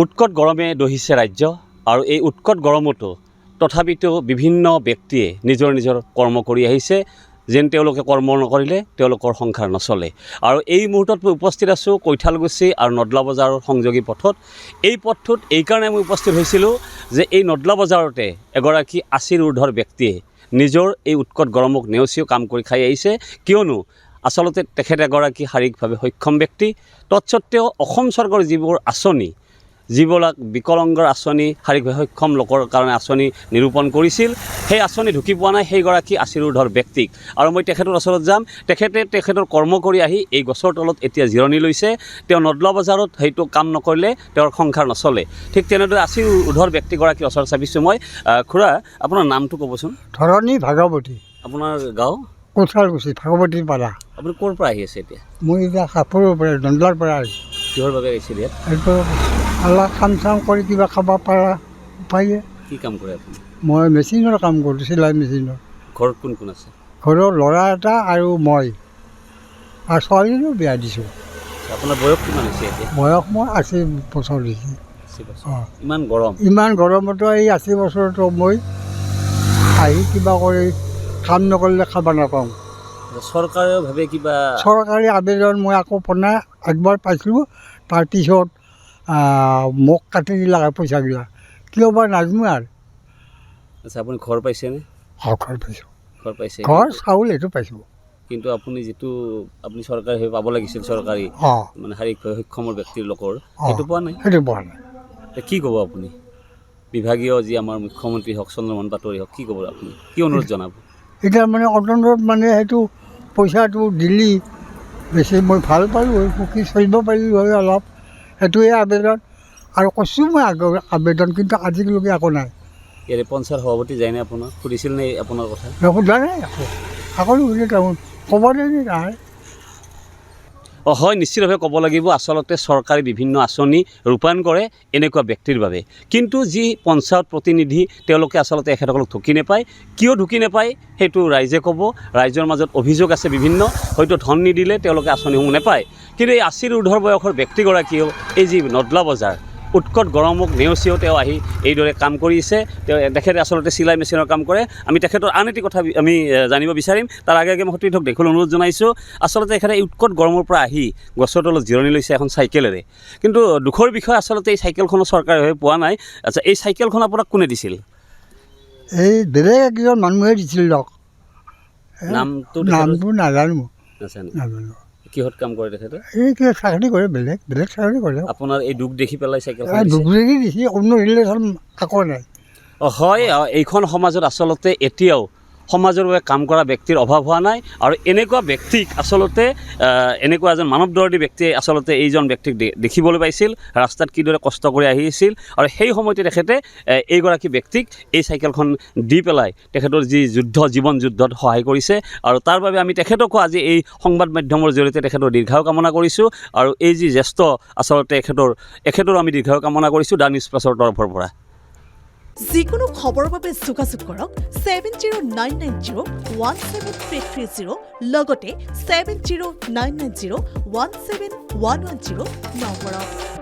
উৎকট গৰমে দহিছে ৰাজ্য আৰু এই উৎকট গৰমতো তথাপিতো বিভিন্ন ব্যক্তিয়ে নিজৰ নিজৰ কৰ্ম কৰি আহিছে যেন তেওঁলোকে কৰ্ম নকৰিলে তেওঁলোকৰ সংসাৰ নচলে আৰু এই মুহূৰ্তত মই উপস্থিত আছোঁ কৈঠালগুছি আৰু নদলা বজাৰৰ সংযোগী পথত এই পথটোত এইকাৰণে মই উপস্থিত হৈছিলোঁ যে এই নদলা বজাৰতে এগৰাকী ৮০ ঊৰ্ধৰ ব্যক্তিয়ে নিজৰ এই উৎকট গৰমক নেওচিও কাম কৰি খাই আহিছে কিয়নো আচলতে তেখেত এগৰাকী শাৰীৰিকভাৱে সক্ষম ব্যক্তি তৎসত্ত্বেও অসম চৰকাৰৰ যিবোৰ আঁচনি যিবিলাক বিকলাংগৰ আঁচনি শাৰীৰিকভাৱে সক্ষম লোকৰ কাৰণে আঁচনি নিৰূপণ কৰিছিল সেই আঁচনি ঢুকি পোৱা নাই সেইগৰাকী ৮০ ঊৰ্ধৰ ব্যক্তিক আৰু মই তেখেতৰ ওচৰত যাম তেখেতৰ কৰ্ম কৰি আহি এই গছৰ তলত এতিয়া জিৰণি লৈছে তেওঁ নদলা বজাৰত সেইটো কাম নকৰিলে তেওঁৰ সংসাৰ নচলে ঠিক তেনেদৰে ৮০ ঊৰ্ধৰ ব্যক্তিগৰাকীৰ ওচৰত চাবিছোঁ মই খুৰা আপোনাৰ নামটো ক'বচোন ধৰণী ভাগৱতী আপোনাৰ গাঁও কৈঠালগুছি ভাগৱতী পাৰা আপুনি ক'ৰ পৰা আহি আছে এতিয়া মই এতিয়া কাপোৰৰ পৰা দণ্ডলাৰ পৰা আহিছোঁ কিহৰ বাবে আহিছিল ইয়াত এইটো অলপ কাম চাম কৰি কিবা খাব পৰা উপায়ে কি কাম কৰে আপুনি মই মেচিনৰ কাম কৰোঁ চিলাই মেচিনৰ ঘৰত কোন কোন আছে ঘৰৰ ল'ৰা এটা আৰু মই আৰু ছোৱালীও বিয়া দিছোঁ আপোনাৰ বয়স কিমান হৈছে এতিয়া বয়স মই ৮০ বছৰ দিছোঁ অঁ ইমান গৰম গৰমতো এই ৮০ বছৰতো মই আহি কিবা কৰি কাম নকৰিলে খাব নাপাওঁ চৰকাৰেও ভাবে কিবা চৰকাৰী আবেদন মই আকৌ পুনৰ একবাৰ পাইছিলোঁ তাৰপিছত মোক কাটি দিলা পইচাবিলাক কিয় বা নাজানো আৰু আচ্ছা আপুনি ঘৰ পাইছেনে ঘৰ পাইছোঁ ঘৰ পাইছে ঘৰ চাউল এইটো পাইছোঁ কিন্তু আপুনি যিটো আপুনি চৰকাৰী হৈ পাব লাগিছিল চৰকাৰী অঁ মানে শাৰীৰিকভাৱে সক্ষমৰ ব্যক্তিৰ লোকৰ সেইটো পোৱা নাই সেইটো পোৱা নাই কি ক'ব আপুনি বিভাগীয় যি আমাৰ মুখ্যমন্ত্ৰী হওক চন্দ্ৰমোহন পাটোৱাৰী হওক কি ক'ব আপুনি কি অনুৰোধ জনাব এতিয়া মানে অতন্ত্ৰত মানে সেইটো পইচাটো দিলি বেছি মই ভাল পালোঁ সুখী চলিব পাৰিলোঁ হয় অলপ সেইটোৱে আবেদন আৰু কৈছোঁ মই আবেদন কিন্তু আজিলৈকে একো নাই ইয়াৰে পঞ্চায়ত সভাপতি যায়নে আপোনাক সুধিছিল নে আপোনাৰ কথা সোধা নাই আকৌ সুধিলে তাৰমানে ক'ব নাই হয় নিশ্চিতভাৱে ক'ব লাগিব আচলতে চৰকাৰে বিভিন্ন আঁচনি ৰূপায়ণ কৰে এনেকুৱা ব্যক্তিৰ বাবে কিন্তু যি পঞ্চায়ত প্ৰতিনিধি তেওঁলোকে আচলতে এখেতসকলক ঢুকি নাপায় কিয় ঢুকি নাপায় সেইটো ৰাইজে ক'ব ৰাইজৰ মাজত অভিযোগ আছে বিভিন্ন হয়তো ধন নিদিলে তেওঁলোকে আঁচনিসমূহ নাপায় কিন্তু এই ৮০ ঊৰ্ধৰ বয়সৰ ব্যক্তিগৰাকীয়েও এই যি নদলা বজাৰ উৎকট গৰমক নেওচিও তেওঁ আহি এইদৰে কাম কৰিছে তেখেতে আচলতে চিলাই মেচিনৰ কাম কৰে আমি তেখেতৰ আন এটি কথা আমি জানিব বিচাৰিম তাৰ আগে মই সতীৰ্থক দেখুৱাবলৈ অনুৰোধ জনাইছোঁ আচলতে তেখেতে এই উৎকট গৰমৰ পৰা আহি গছৰ তলত জিৰণি লৈছে এখন চাইকেলেৰে কিন্তু দুখৰ বিষয় আচলতে এই চাইকেলখনো চৰকাৰে হৈ পোৱা নাই আচ্ছা এই চাইকেলখন আপোনাক কোনে দিছিল এই বেলেগ একজন মানুহে দিছিল লগ নামটো নাজানো কিহত কাম কৰে তেখেতে এই কিবা চাকৰি কৰে বেলেগ চাকৰি কৰে আপোনাৰ এই দুখ দেখি পেলাই চাইকেল দুখ দেখি দিছে অন্য ৰিলেশ্যন একো নাই হয় এইখন সমাজত আচলতে এতিয়াও সমাজৰ বাবে কাম কৰা ব্যক্তিৰ অভাৱ হোৱা নাই আৰু এনেকুৱা ব্যক্তিক আচলতে এনেকুৱা এজন মানৱদৰ্দী ব্যক্তিয়ে আচলতে এইজন ব্যক্তিক দেখিবলৈ পাইছিল ৰাস্তাত কিদৰে কষ্ট কৰি আহিছিল আৰু সেই সময়তে তেখেতে এইগৰাকী ব্যক্তিক এই চাইকেলখন দি পেলাই তেখেতৰ যি জীৱন যুদ্ধত সহায় কৰিছে আৰু তাৰ বাবে আমি তেখেতকো আজি এই সংবাদ মাধ্যমৰ জৰিয়তে তেখেতৰ দীৰ্ঘায়ু কামনা কৰিছোঁ আৰু এই যি জ্যেষ্ঠ আচলতে এখেতৰো আমি দীৰ্ঘায়ু কামনা কৰিছোঁ দ্য নিউজ প্লাছৰ তৰফৰ পৰা যিকোনো খবৰৰ বাবে যোগাযোগ কৰক 7099017330 লগতে 7099017110 নম্বৰত